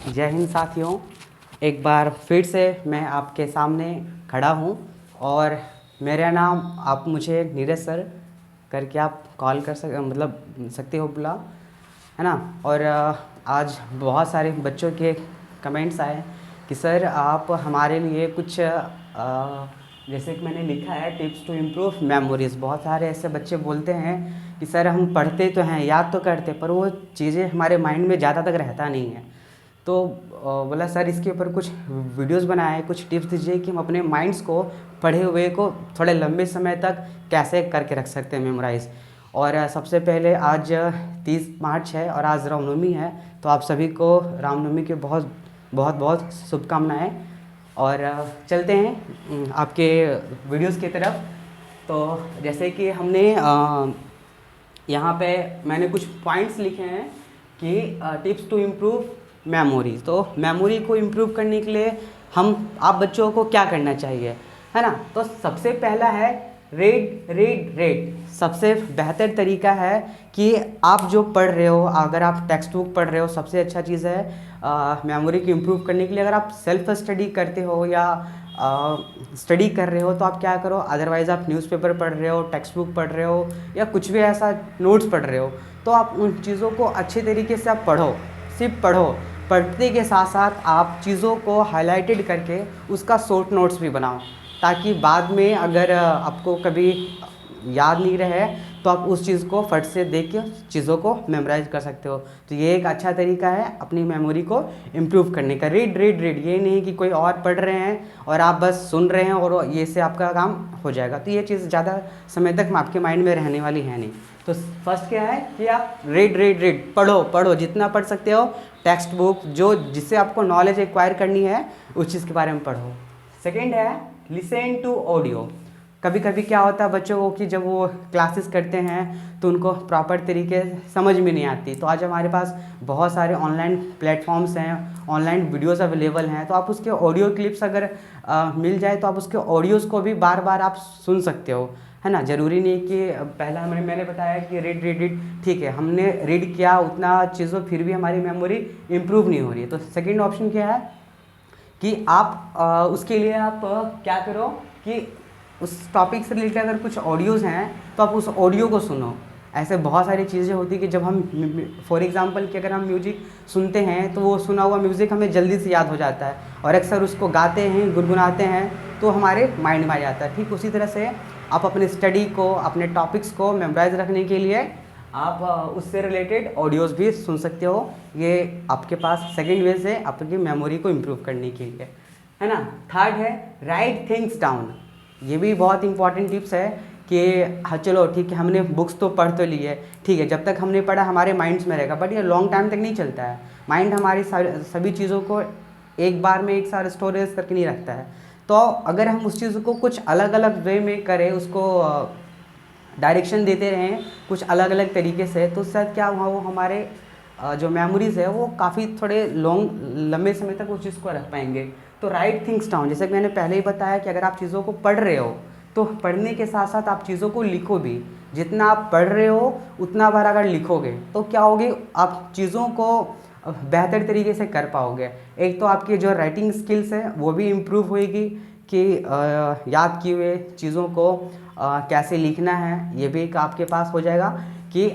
जय हिंद साथियों। एक बार फिर से मैं आपके सामने खड़ा हूँ और मेरा नाम आप मुझे नीरज सर करके आप कॉल कर सकते हो बुला, है ना। और आज बहुत सारे बच्चों के कमेंट्स आए कि सर आप हमारे लिए कुछ जैसे कि मैंने लिखा है टिप्स टू इम्प्रूव मेमोरीज़। बहुत सारे ऐसे बच्चे बोलते हैं कि सर हम पढ़ते तो हैं, याद तो करते, पर वो चीज़ें हमारे माइंड में ज़्यादा तक रहता नहीं है। तो बोला सर इसके ऊपर कुछ वीडियोस बनाए, कुछ टिप्स दीजिए कि हम अपने माइंड्स को पढ़े हुए को थोड़े लंबे समय तक कैसे करके रख सकते हैं मेमोराइज़। और सबसे पहले आज 30 मार्च है और आज रामनवमी है, तो आप सभी को रामनवमी के बहुत बहुत बहुत शुभकामनाएं। और चलते हैं आपके वीडियोस की तरफ। तो जैसे कि हमने यहाँ पे मैंने कुछ पॉइंट्स लिखे हैं कि टिप्स टू इम्प्रूव मेमोरी। तो मेमोरी को इम्प्रूव करने के लिए आप बच्चों को क्या करना चाहिए, है ना। तो सबसे पहला है रीड रीड रीड। सबसे बेहतर तरीका है कि आप जो पढ़ रहे हो, अगर आप टेक्स्ट बुक पढ़ रहे हो, सबसे अच्छा चीज़ है मेमोरी को इम्प्रूव करने के लिए। अगर आप सेल्फ स्टडी करते हो या स्टडी कर रहे हो तो आप क्या करो, अदरवाइज़ आप न्यूज़पेपर पढ़ रहे हो, टेक्स्ट बुक पढ़ रहे हो या कुछ भी ऐसा नोट्स पढ़ रहे हो, तो आप उन चीज़ों को अच्छे तरीके से आप पढ़ो। सिर्फ पढ़ो, पढ़ते के साथ साथ आप चीज़ों को हाईलाइटेड करके उसका शॉर्ट नोट्स भी बनाओ, ताकि बाद में अगर आपको कभी याद नहीं रहे तो आप उस चीज़ को फट से देख के चीज़ों को मेमोराइज कर सकते हो। तो ये एक अच्छा तरीका है अपनी मेमोरी को इम्प्रूव करने का। रीड रीड रीड, ये नहीं कि कोई और पढ़ रहे हैं और आप बस सुन रहे हैं और ये से आपका काम हो जाएगा, तो ये चीज़ ज़्यादा समय तक आपके माइंड में रहने वाली है नहीं। तो फर्स्ट क्या है कि आप रीड रीड रीड, पढ़ो पढ़ो, जितना पढ़ सकते हो। टेक्स्ट बुक जो जिससे आपको नॉलेज एक्वायर करनी है उस चीज़ के बारे में पढ़ो। सेकेंड है लिसन टू ऑडियो। कभी कभी क्या होता है बच्चों को कि जब वो क्लासेस करते हैं तो उनको प्रॉपर तरीके समझ में नहीं आती। तो आज हमारे पास बहुत सारे ऑनलाइन प्लेटफॉर्म्स हैं, ऑनलाइन वीडियोस अवेलेबल हैं, तो आप उसके ऑडियो क्लिप्स अगर मिल जाए तो आप उसके ऑडियोज़ को भी बार बार आप सुन सकते हो, है ना। ज़रूरी नहीं कि पहला मैंने बताया कि रीड रीड रीड, ठीक है, हमने रीड किया उतना चीज़ों, फिर भी हमारी मेमोरी इम्प्रूव नहीं हो रही है। तो सेकेंड ऑप्शन क्या है कि आप उसके लिए आप क्या करो कि उस टॉपिक से रिलेटेड अगर कुछ ऑडियोज़ हैं तो आप उस ऑडियो को सुनो। ऐसे बहुत सारी चीज़ें होती कि जब हम फॉर एग्जांपल कि अगर हम म्यूजिक सुनते हैं तो वो सुना हुआ म्यूज़िक हमें जल्दी से याद हो जाता है, और अक्सर उसको गाते हैं, गुनगुनाते हैं तो हमारे माइंड में आ जाता है। ठीक उसी तरह से आप अपने स्टडी को, अपने टॉपिक्स को मेमोराइज रखने के लिए आप उससे रिलेटेड ऑडियोज़ भी सुन सकते हो। ये आपके पास सेकेंड वे से आपकी मेमोरी को इम्प्रूव करने के लिए, है ना। थर्ड है राइट थिंग्स डाउन। ये भी बहुत इंपॉर्टेंट टिप्स है कि हाँ चलो ठीक है, हमने बुक्स तो पढ़ तो ली है, ठीक है, जब तक हमने पढ़ा हमारे माइंड्स में रहेगा, बट ये लॉन्ग टाइम तक नहीं चलता है। माइंड हमारी सभी चीज़ों को एक बार में एक साथ स्टोरेज करके नहीं रखता है। तो अगर हम उस चीज़ को कुछ अलग अलग वे में करें, उसको डायरेक्शन देते रहें कुछ अलग अलग तरीके से, तो उससे क्या हुआ, वो हमारे जो मेमोरीज़ है वो काफ़ी थोड़े लंबे समय तक उस चीज़ को रख पाएंगे। तो राइट थिंग्स डाउन, जैसे कि मैंने पहले ही बताया कि अगर आप चीज़ों को पढ़ रहे हो तो पढ़ने के साथ साथ आप चीज़ों को लिखो भी। जितना आप पढ़ रहे हो उतना बार अगर लिखोगे तो क्या होगी, आप चीज़ों को बेहतर तरीके से कर पाओगे। एक तो आपकी जो राइटिंग स्किल्स है वो भी इम्प्रूव होएगी कि याद किए हुए चीज़ों को कैसे लिखना है, ये भी एक आपके पास हो जाएगा कि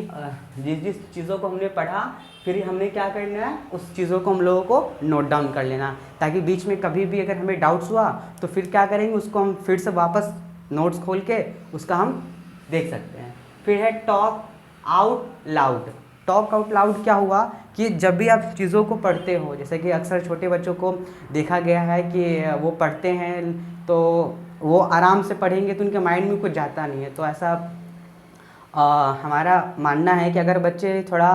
जिस जिस चीज़ों को हमने पढ़ा फिर हमने क्या करना है, उस चीज़ों को हम लोगों को नोट डाउन कर लेना, ताकि बीच में कभी भी अगर हमें डाउट्स हुआ तो फिर क्या करेंगे, उसको हम फिर से वापस नोट्स खोल के उसका हम देख सकते हैं। फिर है talk out loud. Talk out loud क्या हुआ कि जब भी आप चीज़ों को पढ़ते हो, जैसे कि अक्सर छोटे बच्चों को देखा गया है कि वो पढ़ते हैं तो वो आराम से पढ़ेंगे तो उनके माइंड में कुछ जाता नहीं है। तो ऐसा हमारा मानना है कि अगर बच्चे थोड़ा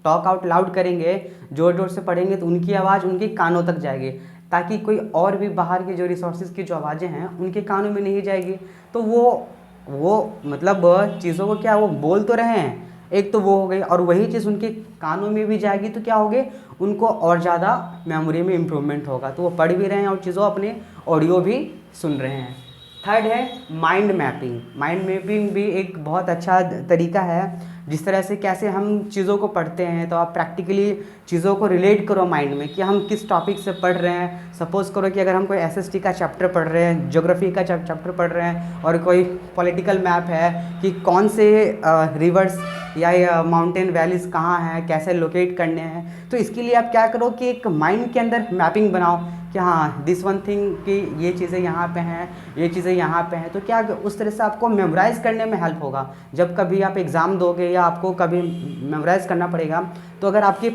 टॉक आउट लाउड करेंगे, ज़ोर ज़ोर से पढ़ेंगे, तो उनकी आवाज़ उनके कानों तक जाएगी, ताकि कोई और भी बाहर के जो रिसोर्सेज की जो आवाज़ें हैं उनके कानों में नहीं जाएगी। तो वो मतलब चीज़ों को क्या वो बोल तो रहे हैं, एक तो वो हो गई, और वही चीज़ उनके कानों में भी जाएगी तो क्या होगे, उनको और ज़्यादा मेमोरी में इम्प्रूवमेंट होगा। तो वो पढ़ भी रहे हैं और चीज़ों अपने ऑडियो भी सुन रहे हैं। थर्ड है माइंड मैपिंग। माइंड मैपिंग भी एक बहुत अच्छा तरीका है जिस तरह से कैसे हम चीज़ों को पढ़ते हैं, तो आप प्रैक्टिकली चीज़ों को रिलेट करो माइंड में कि हम किस टॉपिक से पढ़ रहे हैं। सपोज़ करो कि अगर हम कोई एसएसटी का चैप्टर पढ़ रहे हैं, ज्योग्राफी का चैप्टर पढ़ रहे हैं, और कोई पॉलिटिकल मैप है कि कौन से रिवर्स या माउंटेन वैलीज़ कहाँ हैं, कैसे लोकेट करने हैं, तो इसके लिए आप क्या करो कि एक माइंड के अंदर मैपिंग बनाओ कि हाँ दिस वन थिंग कि ये चीज़ें यहाँ पे हैं, ये चीज़ें यहाँ पे हैं। तो क्या उस तरह से आपको मेमोराइज़ करने में हेल्प होगा। जब कभी आप एग्ज़ाम दोगे या आपको कभी मेमोराइज़ करना पड़ेगा, तो अगर आपके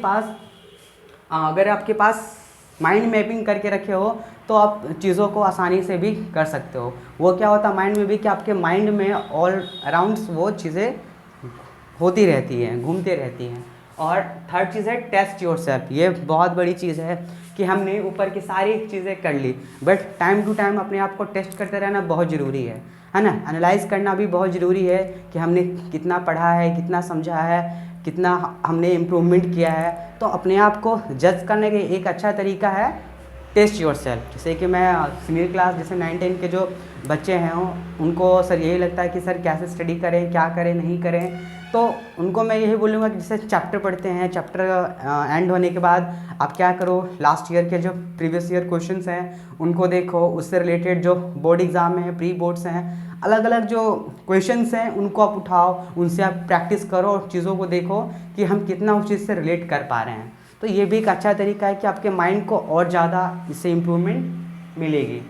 पास माइंड मैपिंग करके रखे हो तो आप चीज़ों को आसानी से भी कर सकते हो। वो क्या होता है माइंड में भी कि आपके माइंड में ऑल अराउंड्स वो चीज़ें होती रहती हैं, घूमते रहती हैं। और थर्ड चीज़ है टेस्ट योरसेल्फ। ये बहुत बड़ी चीज़ है कि हमने ऊपर की सारी चीज़ें कर ली, बट टाइम टू टाइम अपने आप को टेस्ट करते रहना बहुत ज़रूरी है ना। एनालाइज करना भी बहुत ज़रूरी है कि हमने कितना पढ़ा है, कितना समझा है, कितना हमने इम्प्रूवमेंट किया है। तो अपने आप को जज करने का एक अच्छा तरीका है टेस्ट योरसेल्फ। जैसे कि मैं सीनियर क्लास जैसे 9-10 के जो बच्चे हैं उनको सर यही लगता है कि सर कैसे स्टडी करें, क्या करें, नहीं करें। तो उनको मैं यही बोलूँगा कि जैसे चैप्टर पढ़ते हैं, चैप्टर एंड होने के बाद आप क्या करो, लास्ट ईयर के जो प्रीवियस ईयर क्वेश्चंस हैं उनको देखो, उससे रिलेटेड जो बोर्ड एग्ज़ाम हैं, प्री बोर्ड्स हैं, अलग अलग जो क्वेश्चंस हैं उनको आप उठाओ, उनसे आप प्रैक्टिस करो और चीज़ों को देखो कि हम कितना उस चीज़ से रिलेट कर पा रहे हैं। तो ये भी एक अच्छा तरीका है कि आपके माइंड को और ज़्यादा इससे इम्प्रूवमेंट मिलेगी।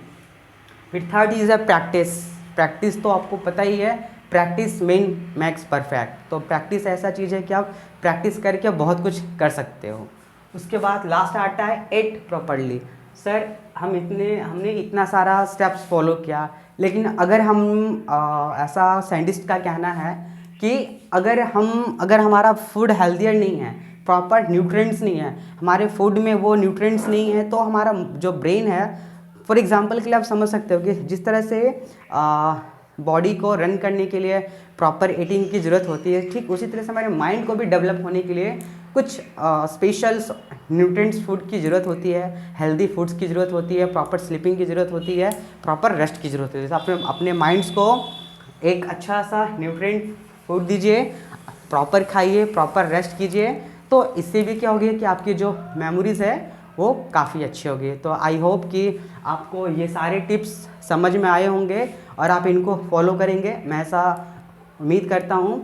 फिर थर्ड इज़ अ प्रैक्टिस तो आपको पता ही है, प्रैक्टिस मेक्स परफेक्ट। तो प्रैक्टिस ऐसा चीज़ है कि आप प्रैक्टिस करके बहुत कुछ कर सकते हो। उसके बाद लास्ट आता है एट प्रॉपरली। सर हमने इतना सारा स्टेप्स फॉलो किया, लेकिन अगर हम ऐसा साइंटिस्ट का कहना है कि अगर हमारा फूड हेल्दियर नहीं है, प्रॉपर न्यूट्रिएंट्स नहीं है, हमारे फूड में वो न्यूट्रिएंट्स नहीं है, तो हमारा जो ब्रेन है, फॉर एग्जांपल के लिए आप समझ सकते हो कि जिस तरह से बॉडी को रन करने के लिए प्रॉपर ईटिंग की ज़रूरत होती है, ठीक उसी तरह से हमारे माइंड को भी डेवलप होने के लिए कुछ स्पेशल न्यूट्रिएंट्स फूड की ज़रूरत होती है, हेल्दी फूड्स की ज़रूरत होती है, प्रॉपर स्लीपिंग की ज़रूरत होती है, प्रॉपर रेस्ट की ज़रूरत होती है। जैसे अपने माइंड्स को एक अच्छा सा न्यूट्रिएंट फूड दीजिए, प्रॉपर खाइए, प्रॉपर रेस्ट कीजिए, तो इससे भी क्या होगी कि आपकी जो मेमोरीज़ है वो काफ़ी अच्छी होगी। तो आई होप कि आपको ये सारे टिप्स समझ में आए होंगे और आप इनको फॉलो करेंगे, मैं ऐसा उम्मीद करता हूँ,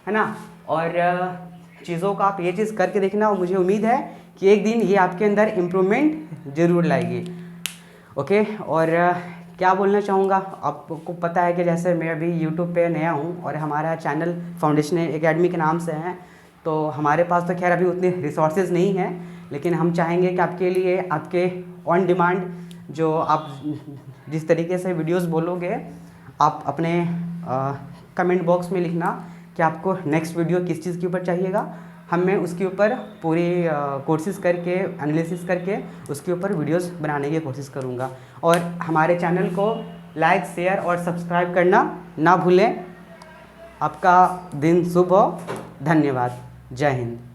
है ना। और चीज़ों का आप ये चीज़ करके देखना, और मुझे उम्मीद है कि एक दिन ये आपके अंदर इम्प्रूवमेंट ज़रूर लाएगी। ओके। और क्या बोलना चाहूँगा, आपको पता है कि जैसे मैं अभी यूट्यूब पे नया हूँ और हमारा चैनल फाउंडेशन एकेडमी के नाम से है, तो हमारे पास तो खैर अभी उतने रिसोर्सेज नहीं हैं, लेकिन हम चाहेंगे कि आपके लिए आपके ऑन डिमांड जो आप जिस तरीके से वीडियोस बोलोगे, आप अपने कमेंट बॉक्स में लिखना कि आपको नेक्स्ट वीडियो किस चीज़ के ऊपर चाहिएगा। मैं उसके ऊपर पूरी कोशिश करके एनालिसिस करके उसके ऊपर वीडियोस बनाने की कोशिश करूँगा। और हमारे चैनल को लाइक, शेयर और सब्सक्राइब करना ना भूलें। आपका दिन शुभ हो। धन्यवाद। जय हिंद।